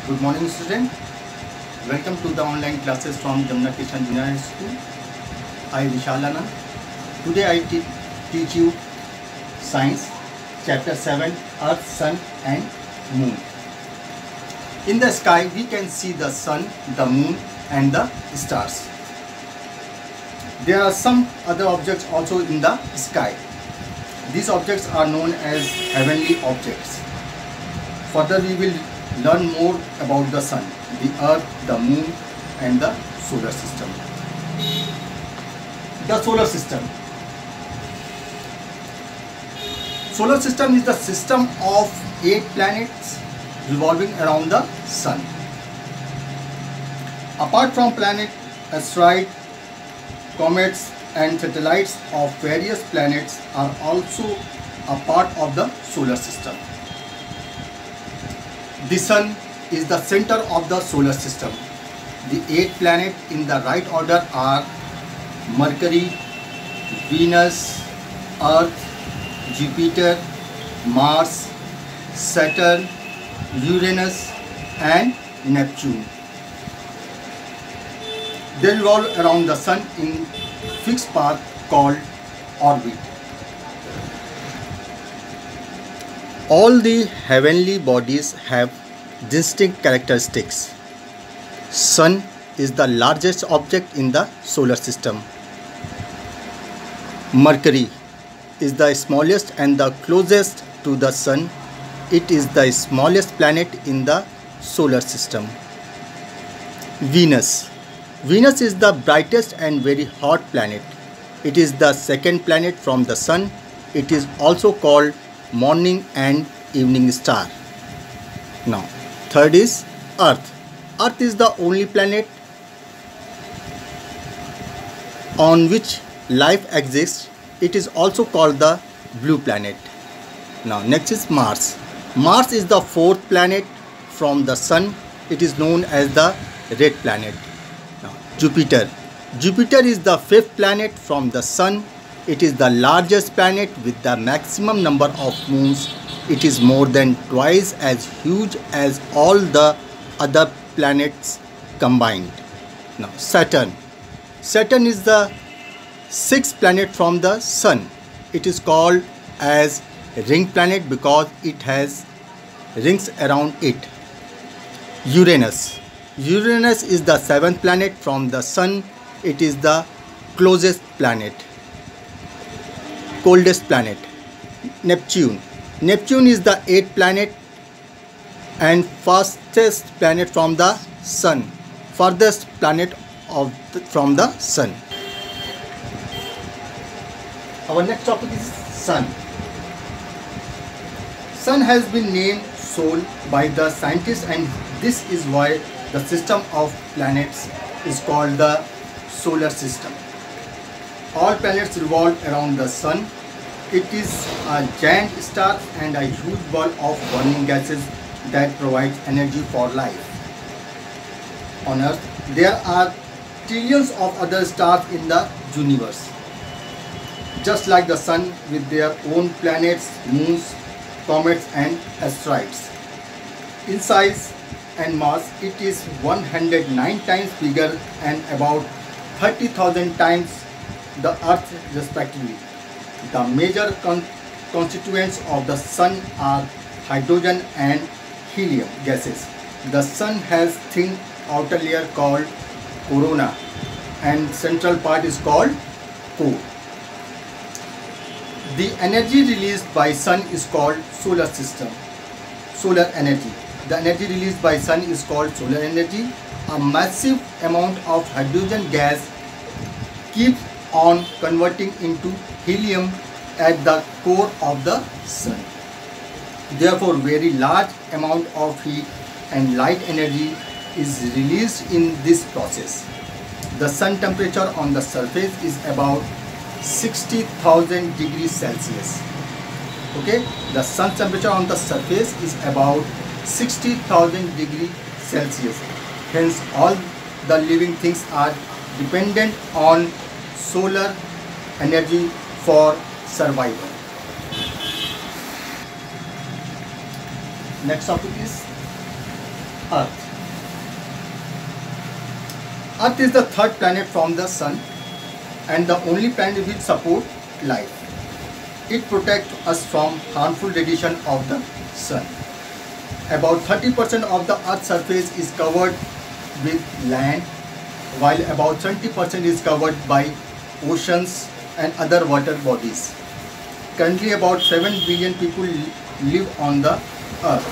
Good morning, student. Welcome to the online classes from Jamuna Kishan Junior High School. I Vishal Anand. Today I teach you Science, Chapter 7, Earth, Sun and Moon. In the sky, we can see the sun, the moon and the stars. There are some other objects also in the sky. These objects are known as heavenly objects. Further, we will learn more about the sun, the earth, the moon and the solar system. The solar system. Solar system is the system of 8 planets revolving around the sun. Apart from planets, asteroids, comets and satellites of various planets are also a part of the solar system. The sun is the center of the solar system. The 8 planets in the right order are Mercury, Venus, Earth, Jupiter, Mars, Saturn, Uranus and Neptune. They revolve around the sun in fixed path called orbit. All the heavenly bodies have distinct characteristics. Sun is the largest object in the solar system. Mercury is the smallest and the closest to the sun. It is the smallest planet in the solar system. Venus. Venus is the brightest and very hot planet. It is the second planet from the sun. It is also called morning and evening star. Now, third is Earth. Earth is the only planet on which life exists. It is also called the blue planet. Now, next is Mars. Mars is the fourth planet from the sun. It is known as the red planet. Now, Jupiter. Jupiter is the fifth planet from the sun. It is the largest planet with the maximum number of moons. It is more than twice as huge as all the other planets combined. Now, Saturn. Saturn is the sixth planet from the sun. It is called as ring planet because it has rings around it. Uranus. Uranus is the seventh planet from the sun. It is the closest planet. Coldest planet. Neptune. Neptune is the eighth planet and fastest planet from the sun. Farthest planet from the sun. Our next topic is sun. Sun has been named Sol by the scientists, and this is why the system of planets is called the solar system. All planets revolve around the sun. It is a giant star and a huge ball of burning gases that provides energy for life. On Earth, there are trillions of other stars in the universe. Just like the sun with their own planets, moons, comets and asteroids. In size and mass, it is 109 times bigger and about 30,000 times the Earth respectively. The major constituents of the sun are hydrogen and helium gases. The sun has thin outer layer called corona and central part is called core. The energy released by sun is called solar energy. The energy released by sun is called solar energy. A massive amount of hydrogen gas keeps on converting into helium at the core of the sun. Therefore, very large amount of heat and light energy is released in this process. The sun temperature on the surface is about 60,000 degrees Celsius. Okay, the sun temperature on the surface is about 60,000 degrees Celsius. Hence, all the living things are dependent on solar energy for survival. Next topic is Earth. Earth is the third planet from the Sun and the only planet which supports life. It protects us from harmful radiation of the Sun. About 30% of the Earth's surface is covered with land, while about 20% is covered by oceans and other water bodies. Currently about 7 billion people live on the Earth.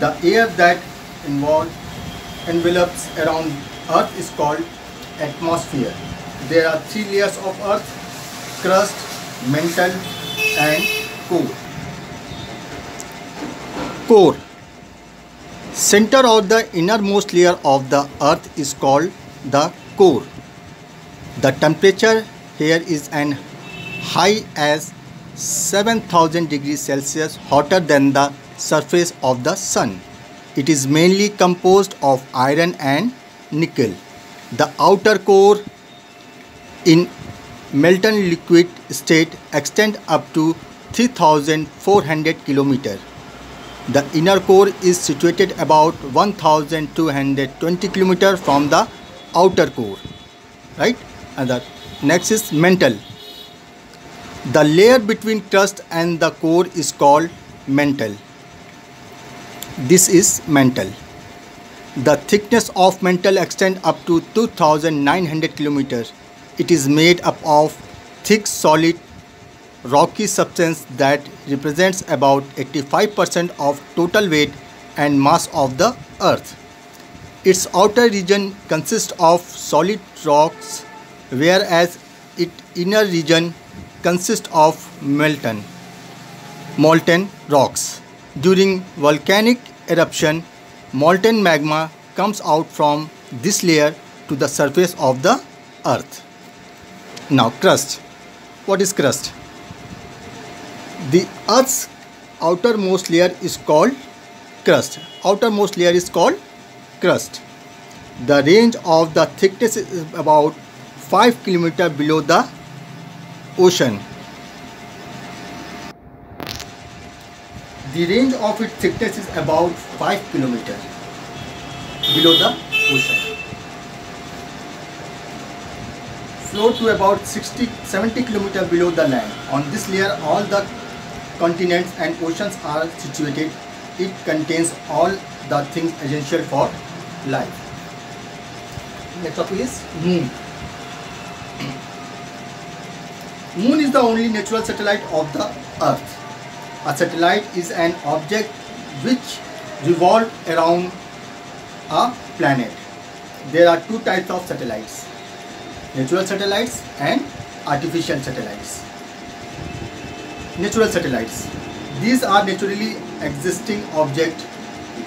The air that envelops around Earth is called atmosphere. There are 3 layers of Earth: crust, mantle and core. Core. Center of the innermost layer of the Earth is called the core. The temperature here is as high as 7000 degrees Celsius hotter than the surface of the Sun. It is mainly composed of iron and nickel. The outer core in molten liquid state extends up to 3400 kilometers. The inner core is situated about 1220 kilometers from the outer core. Right? And the next is mantle. The layer between crust and the core is called mantle. This is mantle. The thickness of mantle extends up to 2900 kilometers. It is made up of thick, solid, rocky substance that represents about 85% of total weight and mass of the Earth. Its outer region consists of solid rocks, whereas its inner region consists of molten rocks. During volcanic eruption, molten magma comes out from this layer to the surface of the Earth. Now crust. What is crust? The Earth's outermost layer is called crust. Outermost layer is called crust. The range of the thickness is about 5 kilometers below the ocean. The range of its thickness is about 5 kilometers below the ocean. Float to about 70 kilometers below the land. On this layer, all the continents and oceans are situated. It contains all the things essential for life. Next up is Moon. Moon is the only natural satellite of the Earth. A satellite is an object which revolves around a planet. There are 2 types of satellites: natural satellites and artificial satellites. Natural satellites. These are naturally existing objects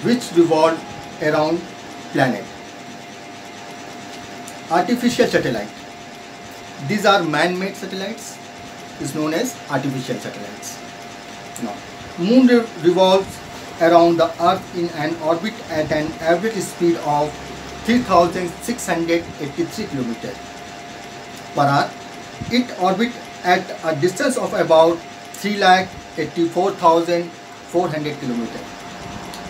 which revolve around planet. Artificial satellite. These are man-made satellites. Is known as artificial satellites. Now, Moon revolves around the Earth in an orbit at an average speed of 3683 km per hour. It orbits at a distance of about 384,400 km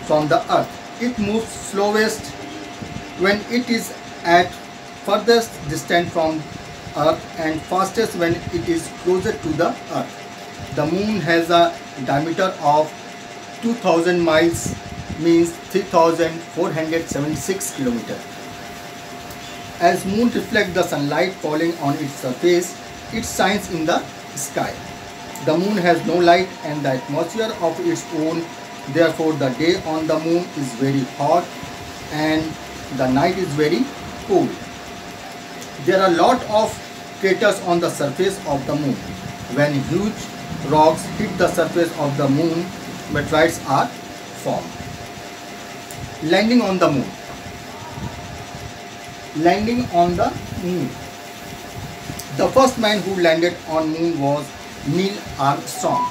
from the Earth. It moves slowest when it is at furthest distance from Earth and fastest when it is closer to the Earth. The Moon has a diameter of 2000 miles, means 3476 kilometers. As Moon reflects the sunlight falling on its surface, it shines in the sky. The Moon has no light and the atmosphere of its own. Therefore, the day on the Moon is very hot and the night is very cold. There are a lot of craters on the surface of the Moon. When huge rocks hit the surface of the Moon, meteorites are formed. Landing on the Moon. Landing on the Moon. The first man who landed on Moon was Neil Armstrong,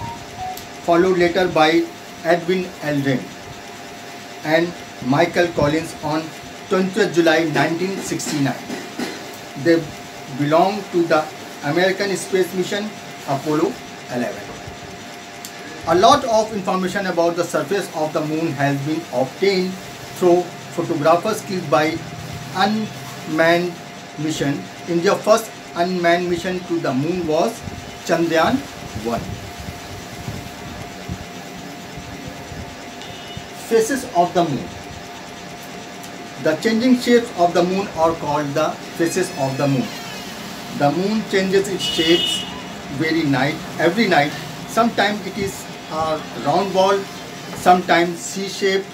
followed later by Edwin Aldrin and Michael Collins on 20th July 1969. They belong to the American space mission Apollo 11. A lot of information about the surface of the Moon has been obtained through photographers killed by unmanned mission. India's first unmanned mission to the moon was Chandrayaan 1. Phases of the moon. The changing shapes of the moon are called the phases of the moon. The moon changes its shapes every night. Sometimes it is a round ball, sometimes C-shaped,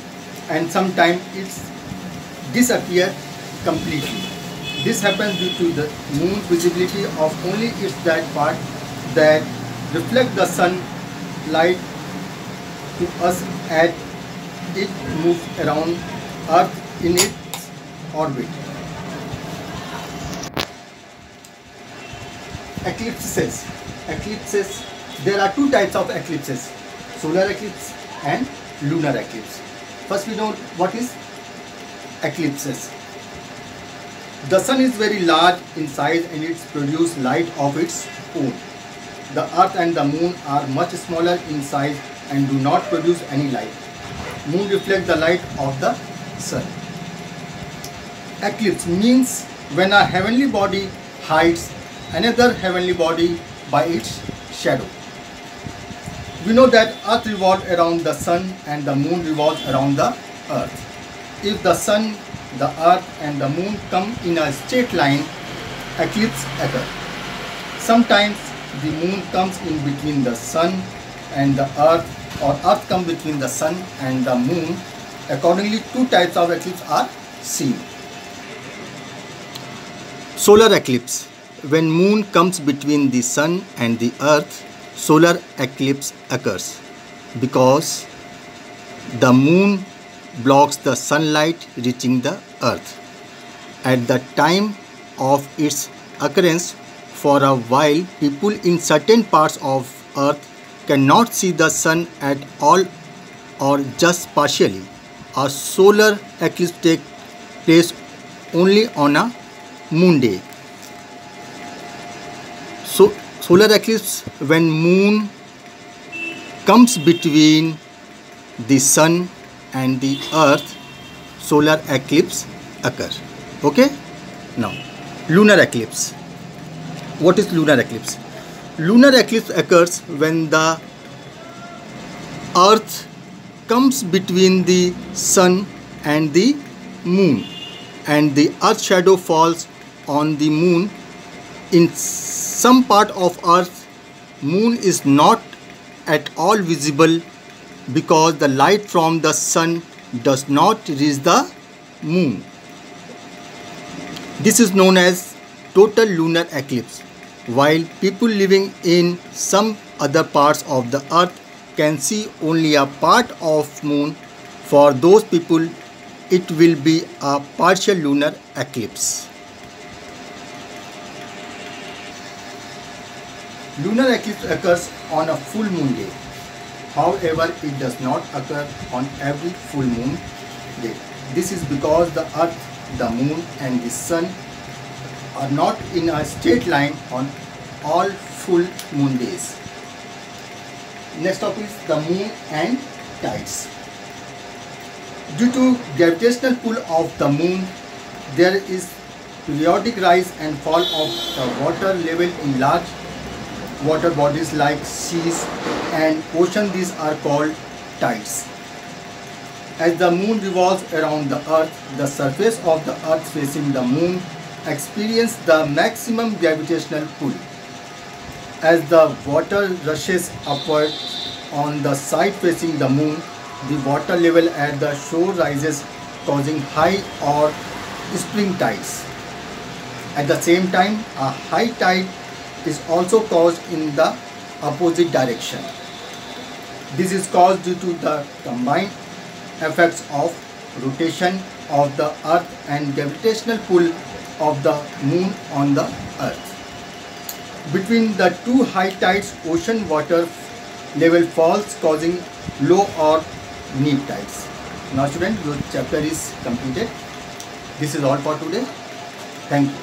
and sometimes it disappears completely. This happens due to the moon's visibility of only its that part that reflect the sunlight to us as it moves around Earth in its orbit. Eclipses. There are two types of eclipses: solar eclipse and lunar eclipse. First, we know what is eclipses. The sun is very large in size and it produces light of its own. The earth and the moon are much smaller in size and do not produce any light. Moon reflects the light of the sun. Eclipse means when a heavenly body hides another heavenly body by its shadow. We know that earth revolves around the sun and the moon revolves around the earth. If the sun, the earth and the moon come in a straight line, eclipse occurs. Sometimes the moon comes in between the sun and the earth, or earth comes between the sun and the moon. Accordingly, two types of eclipse are seen. Solar eclipse. When moon comes between the sun and the earth, solar eclipse occurs because the moon blocks the sunlight reaching the earth. At the time of its occurrence, for a while, people in certain parts of earth cannot see the sun at all or just partially. A solar eclipse takes place only on a moon day. So, solar eclipse, when moon comes between the sun and the earth, solar eclipse occurs. Okay? Now, lunar eclipse. What is lunar eclipse? Lunar eclipse occurs when the earth comes between the sun and the moon and the earth shadow falls on the moon. In some part of earth, moon is not at all visible because the light from the sun does not reach the moon. This is known as total lunar eclipse, while people living in some other parts of the earth can see only a part of moon. For those people, it will be a partial lunar eclipse. Lunar eclipse occurs on a full moon day. However, it does not occur on every full moon day. This is because the earth, the moon and the sun are not in a straight line on all full moon days. Next topic is the moon and tides. Due to gravitational pull of the moon, there is periodic rise and fall of the water level in large water bodies like seas and ocean. These are called tides. As the moon revolves around the earth, the surface of the earth facing the moon experiences the maximum gravitational pull. As the water rushes upward on the side facing the moon, the water level at the shore rises, causing high or spring tides. At the same time, a high tide is also caused in the opposite direction. This is caused due to the combined effects of rotation of the earth and gravitational pull of the moon on the earth. Between the two high tides, ocean water level falls, causing low or neap tides. Now students, your chapter is completed. This is all for today. Thank you.